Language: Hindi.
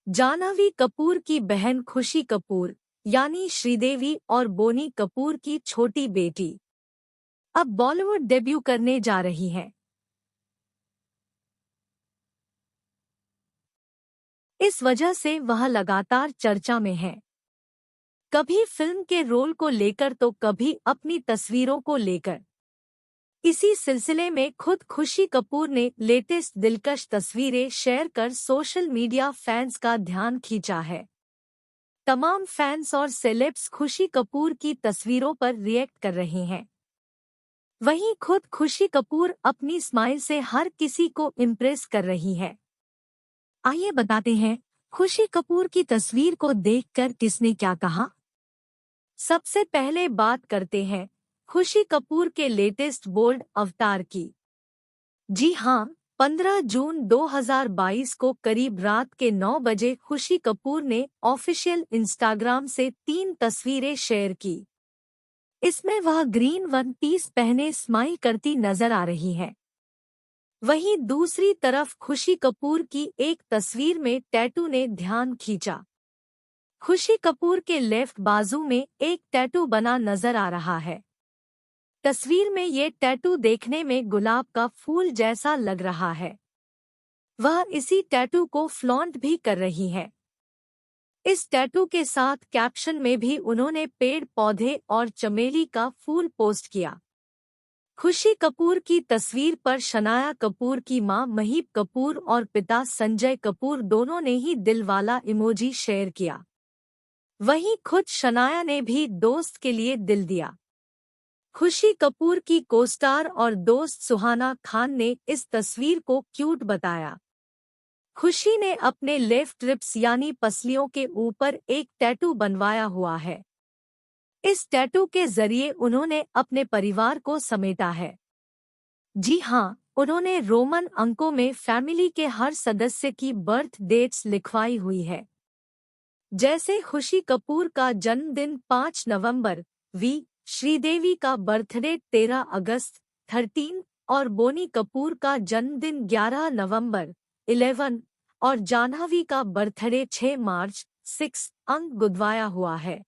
जाह्नवी कपूर की बहन खुशी कपूर यानी श्रीदेवी और बोनी कपूर की छोटी बेटी अब बॉलीवुड डेब्यू करने जा रही हैं। इस वजह से वह लगातार चर्चा में है। कभी फिल्म के रोल को लेकर तो कभी अपनी तस्वीरों को लेकर। इसी सिलसिले में खुद खुशी कपूर ने लेटेस्ट दिलकश तस्वीरें शेयर कर सोशल मीडिया फैंस का ध्यान खींचा है। तमाम फैंस और सेलेब्स खुशी कपूर की तस्वीरों पर रिएक्ट कर रहे हैं। वहीं खुद खुशी कपूर अपनी स्माइल से हर किसी को इम्प्रेस कर रही है। आइए बताते हैं खुशी कपूर की तस्वीर को देखकर किसने क्या कहा। सबसे पहले बात करते हैं खुशी कपूर के लेटेस्ट बोल्ड अवतार की। जी हां, 15 जून 2022 को करीब रात के 9 बजे खुशी कपूर ने ऑफिशियल इंस्टाग्राम से 3 तस्वीरें शेयर की। इसमें वह ग्रीन वन पीस पहने स्माइल करती नजर आ रही है। वहीं दूसरी तरफ खुशी कपूर की एक तस्वीर में टैटू ने ध्यान खींचा। खुशी कपूर के लेफ्ट बाजू में एक टैटू बना नजर आ रहा है। तस्वीर में ये टैटू देखने में गुलाब का फूल जैसा लग रहा है। वह इसी टैटू को फ्लॉन्ट भी कर रही है। इस टैटू के साथ कैप्शन में भी उन्होंने पेड़ पौधे और चमेली का फूल पोस्ट किया। खुशी कपूर की तस्वीर पर शनाया कपूर की मां महीप कपूर और पिता संजय कपूर दोनों ने ही दिल वाला इमोजी शेयर किया। वहीं खुद शनाया ने भी दोस्त के लिए दिल दिया। खुशी कपूर की कोस्टार और दोस्त सुहाना खान ने इस तस्वीर को क्यूट बताया। खुशी ने अपने लेफ्ट रिब्स यानी पसलियों के ऊपर एक टैटू बनवाया हुआ है। इस टैटू के जरिए उन्होंने अपने परिवार को समेटा है। जी हां, उन्होंने रोमन अंकों में फैमिली के हर सदस्य की बर्थ डेट्स लिखवाई हुई है। जैसे खुशी कपूर का जन्मदिन 5 नवंबर, श्रीदेवी का बर्थडे 13 अगस्त 13 और बोनी कपूर का जन्मदिन 11 नवंबर 11 और जाह्नवी का बर्थडे 6 मार्च 6 अंक गुदवाया हुआ है।